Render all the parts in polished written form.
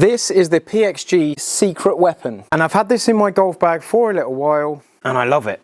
This is the PXG secret weapon, and I've had this in my golf bag for a little while and I love it.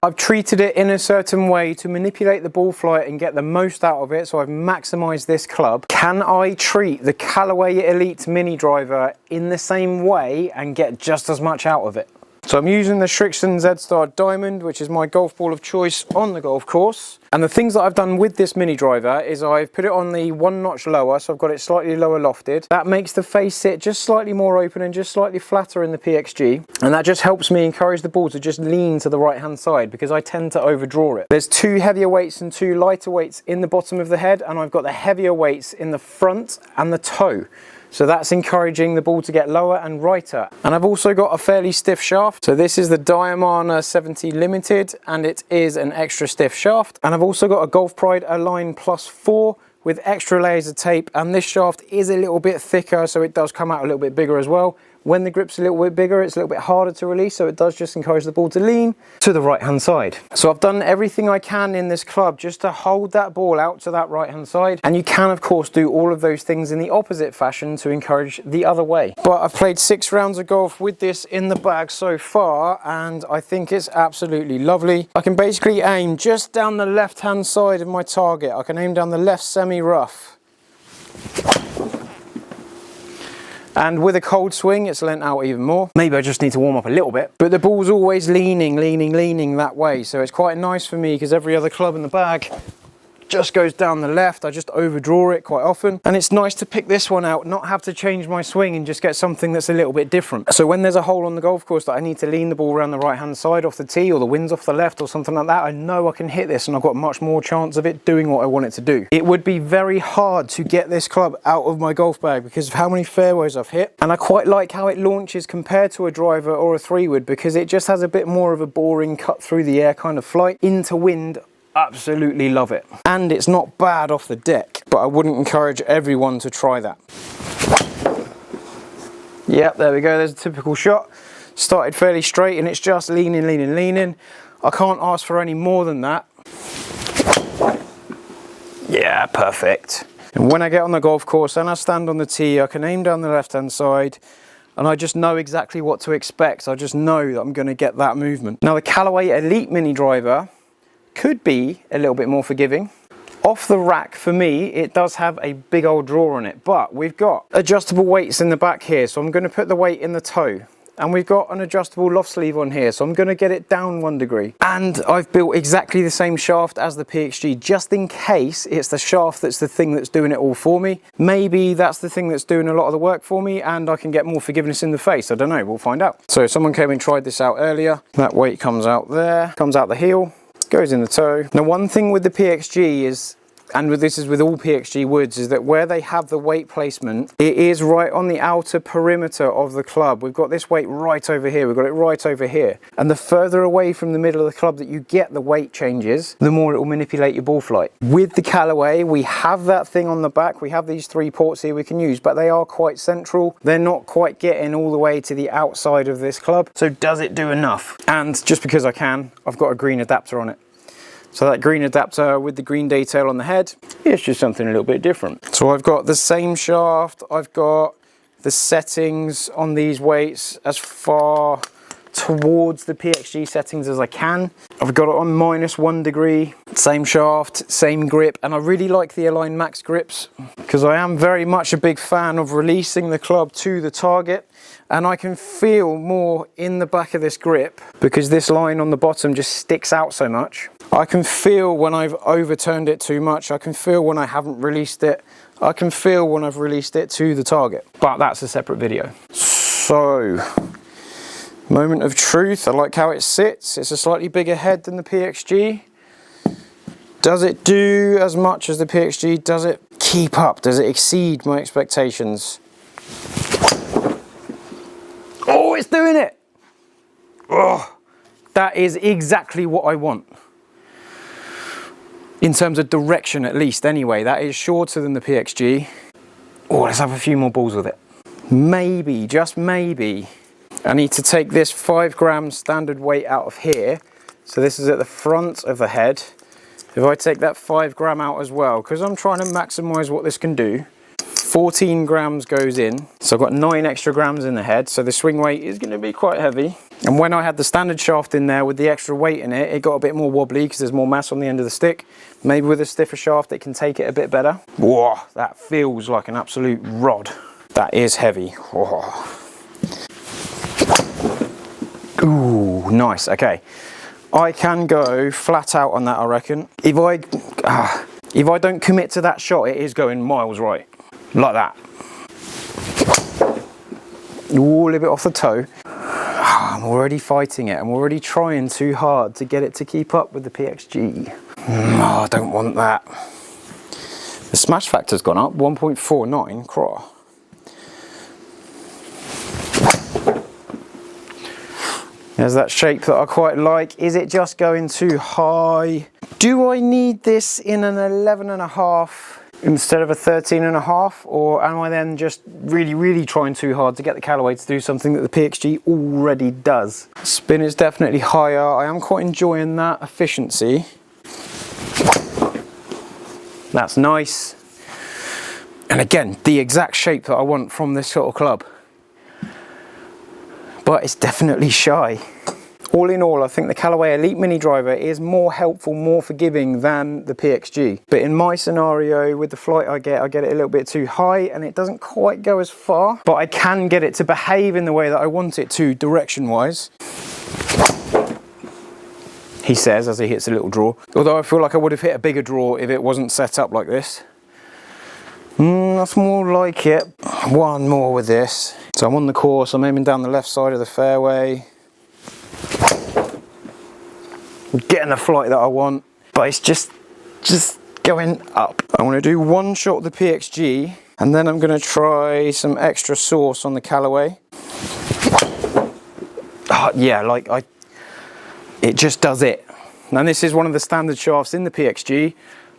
I've treated it in a certain way to manipulate the ball flight and get the most out of it, so I've maximised this club. Can I treat the Callaway Elyte mini driver in the same way and get just as much out of it? So I'm using the Shrixton Z-Star Diamond, which is my golf ball of choice on the golf course. And the things that I've done with this mini driver is I've put it on the one notch lower, so I've got it slightly lower lofted. That makes the face sit just slightly more open and just slightly flatter in the PXG. And that just helps me encourage the ball to just lean to the right hand side because I tend to overdraw it. There's 2 heavier weights and 2 lighter weights in the bottom of the head, and I've got the heavier weights in the front and the toe. So that's encouraging the ball to get lower and righter. And I've also got a fairly stiff shaft. So this is the Diamana Limited, and it is an extra stiff shaft. And I've also got a Golf Pride Align Plus 4 with extra layers of tape, and this shaft is a little bit thicker, so it does come out a little bit bigger as well. When the grip's a little bit bigger, it's a little bit harder to release, so it does just encourage the ball to lean to the right hand side. So I've done everything I can in this club just to hold that ball out to that right hand side, and you can of course do all of those things in the opposite fashion to encourage the other way. But I've played 6 rounds of golf with this in the bag so far, and I think it's absolutely lovely. I can basically aim just down the left hand side of my target. I can aim down the left semi-rough. And with a cold swing, it's lent out even more. Maybe I just need to warm up a little bit. But the ball's always leaning that way. So it's quite nice for me because every other club in the bag just goes down the left. I just overdraw it quite often. And it's nice to pick this one out, not have to change my swing and just get something that's a little bit different. So when there's a hole on the golf course that I need to lean the ball around the right hand side off the tee, or the wind's off the left or something like that, I know I can hit this and I've got much more chance of it doing what I want it to do. It would be very hard to get this club out of my golf bag because of how many fairways I've hit. And I quite like how it launches compared to a driver or a 3-wood because it just has a bit more of a boring cut through the air kind of flight into wind. Absolutely love it. And it's not bad off the deck, but I wouldn't encourage everyone to try that. Yep, there we go, there's a typical shot. Started fairly straight and it's just leaning. I can't ask for any more than that. Yeah, perfect. And when I get on the golf course and I stand on the tee, I can aim down the left hand side and I just know exactly what to expect. I just know that I'm going to get that movement. Now the Callaway Elyte mini driver could be a little bit more forgiving. Off the rack, for me, it does have a big old draw on it, but we've got adjustable weights in the back here, so I'm going to put the weight in the toe. And we've got an adjustable loft sleeve on here, so I'm going to get it down 1 degree. And I've built exactly the same shaft as the PXG, just in case it's the shaft that's the thing that's doing it all for me. Maybe that's the thing that's doing a lot of the work for me, and I can get more forgiveness in the face. I don't know, we'll find out. So someone came and tried this out earlier. That weight comes out there, comes out the heel, goes in the toe. Now one thing with the PXG is, and this is with all PXG woods, is that where they have the weight placement, it is right on the outer perimeter of the club. We've got this weight right over here, we've got it right over here. And the further away from the middle of the club that you get the weight changes, the more it will manipulate your ball flight. With the Callaway, we have that thing on the back, we have these 3 ports here we can use, but they are quite central. They're not quite getting all the way to the outside of this club. So does it do enough? And just because I can, I've got a green adapter on it. So that green adapter with the green detail on the head, it's just something a little bit different. So I've got the same shaft, I've got the settings on these weights as far towards the PXG settings as I can. I've got it on -1 degree, same shaft, same grip, and I really like the Align Max grips because I am very much a big fan of releasing the club to the target, and I can feel more in the back of this grip because this line on the bottom just sticks out so much. I can feel when I've overturned it too much, I can feel when I haven't released it, I can feel when I've released it to the target, but that's a separate video. So, moment of truth, I like how it sits. It's a slightly bigger head than the PXG. Does it do as much as the PXG? Does it keep up? Does it exceed my expectations? Oh, it's doing it! Oh, that is exactly what I want. In terms of direction, at least, anyway. That is shorter than the PXG. Oh, let's have a few more balls with it. Maybe, just maybe, I need to take this 5 gram standard weight out of here. So this is at the front of the head. if I take that 5 gram out as well, because I'm trying to maximize what this can do, 14 grams goes in, so I've got 9 extra grams in the head, so the swing weight is going to be quite heavy. And when I had the standard shaft in there with the extra weight in it, it got a bit more wobbly because there's more mass on the end of the stick. Maybe with a stiffer shaft it can take it a bit better. Whoa, that feels like an absolute rod. That is heavy. Whoa. Ooh, nice. Okay, I can go flat out on that, I reckon. If I don't commit to that shot, it is going miles right. Like that. Ooh, a little bit off the toe. I'm already fighting it. I'm already trying too hard to get it to keep up with the PXG. Oh, I don't want that. The smash factor's gone up, 1.49. Craw. There's that shape that I quite like. Is it just going too high? Do I need this in an 11.5 instead of a 13.5, or am I then just really trying too hard to get the Callaway to do something that the PXG already does? Spin is definitely higher. I am quite enjoying that efficiency. That's nice. And again, the exact shape that I want from this sort of club. But it's definitely shy. All in all, I think the Callaway Elyte mini driver is more helpful, more forgiving than the PXG. But in my scenario, with the flight I get it a little bit too high and it doesn't quite go as far. But I can get it to behave in the way that I want it to, direction-wise. He says as he hits a little draw. Although I feel like I would have hit a bigger draw if it wasn't set up like this. That's more like it. One more with this. So I'm on the course, I'm aiming down the left side of the fairway. I'm getting the flight that I want, but it's just going up. I want to do one shot with the PXG, and then I'm going to try some extra sauce on the Callaway. Oh, yeah, it just does it. And this is one of the standard shafts in the PXG.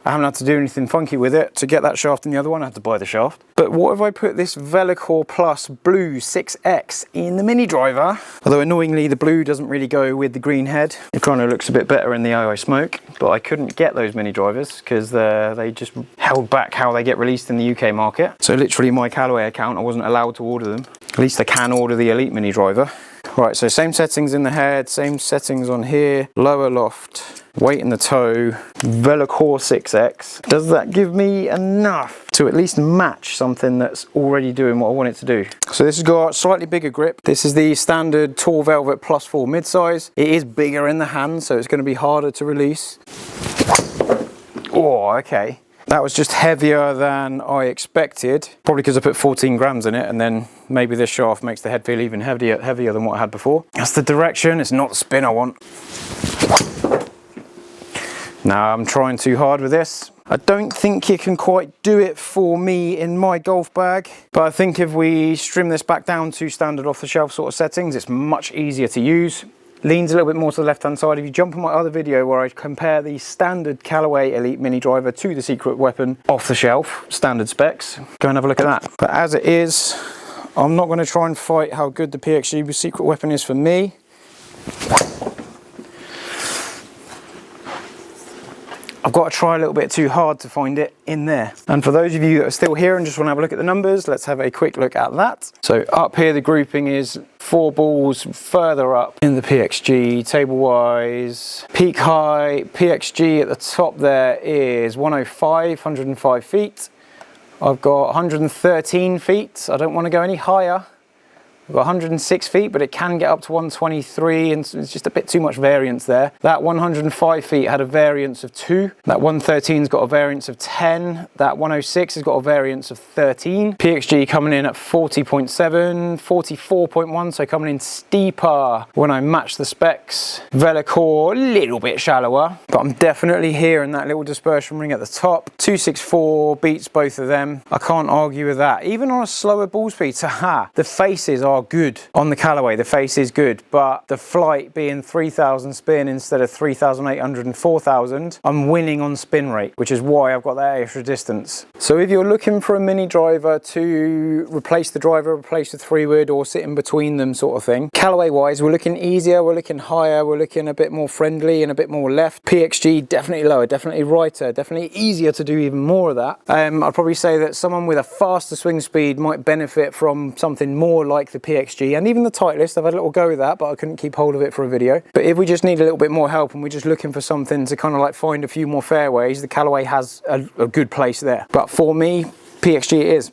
I haven't had to do anything funky with it. To get that shaft in the other one, I had to buy the shaft. But what if I put this Velocore Plus Blue 6X in the mini driver? Although annoyingly, the blue doesn't really go with the green head. It kind of looks a bit better in the eye I smoke. But I couldn't get those mini drivers because they just held back how they get released in the UK market. So literally my Callaway account, I wasn't allowed to order them. At least I can order the Elyte mini driver. Right, so same settings in the head, same settings on here, lower loft, weight in the toe, Velocore 6X. Does that give me enough to at least match something that's already doing what I want it to do? So this has got slightly bigger grip. This is the standard Tall Velvet Plus 4 mid-size. It is bigger in the hand, so it's going to be harder to release. Oh, okay. That was just heavier than I expected, probably because I put 14 grams in it, and then maybe this shaft makes the head feel even heavier than what I had before. That's the direction, it's not the spin I want. Now I'm trying too hard with this. I don't think you can quite do it for me in my golf bag, but I think if we trim this back down to standard off-the-shelf sort of settings, it's much easier to use. Leans a little bit more to the left-hand side. If you jump on my other video where I compare the standard Callaway Elyte mini driver to the Secret Weapon off-the-shelf standard specs, go and have a look at that. But as it is, I'm not going to try and fight how good the PXG Secret Weapon is for me. I've got to try a little bit too hard to find it in there. And for those of you that are still here and just want to have a look at the numbers, let's have a quick look at that. So up here, the grouping is 4 balls further up in the PXG, table-wise. Peak height, PXG at the top there is 105 feet. I've got 113 feet. I don't want to go any higher. I've got 106 feet, but it can get up to 123, and it's just a bit too much variance there. That 105 feet had a variance of 2. That 113's got a variance of 10. That 106 has got a variance of 13. PXG coming in at 40.7, 44.1, so coming in steeper when I match the specs. Velocore, a little bit shallower, but I'm definitely hearing that little dispersion ring at the top. 264 beats both of them. I can't argue with that. Even on a slower ball speed, the faces are are good on the Callaway. The face is good, but the flight being 3,000 spin instead of 3,800 and 4,000, I'm winning on spin rate, which is why I've got that extra distance. So if you're looking for a mini driver to replace the driver, replace the 3-wood, or sit in between them sort of thing, Callaway wise, we're looking easier, we're looking higher, we're looking a bit more friendly and a bit more left. PXG definitely lower, definitely righter, definitely easier to do even more of that. I'd probably say that someone with a faster swing speed might benefit from something more like the PXG, and even the Titleist. I've had a little go with that, but I couldn't keep hold of it for a video. But if we just need a little bit more help and we're just looking for something to kind of like find a few more fairways, the Callaway has a good place there. But for me, PXG it is.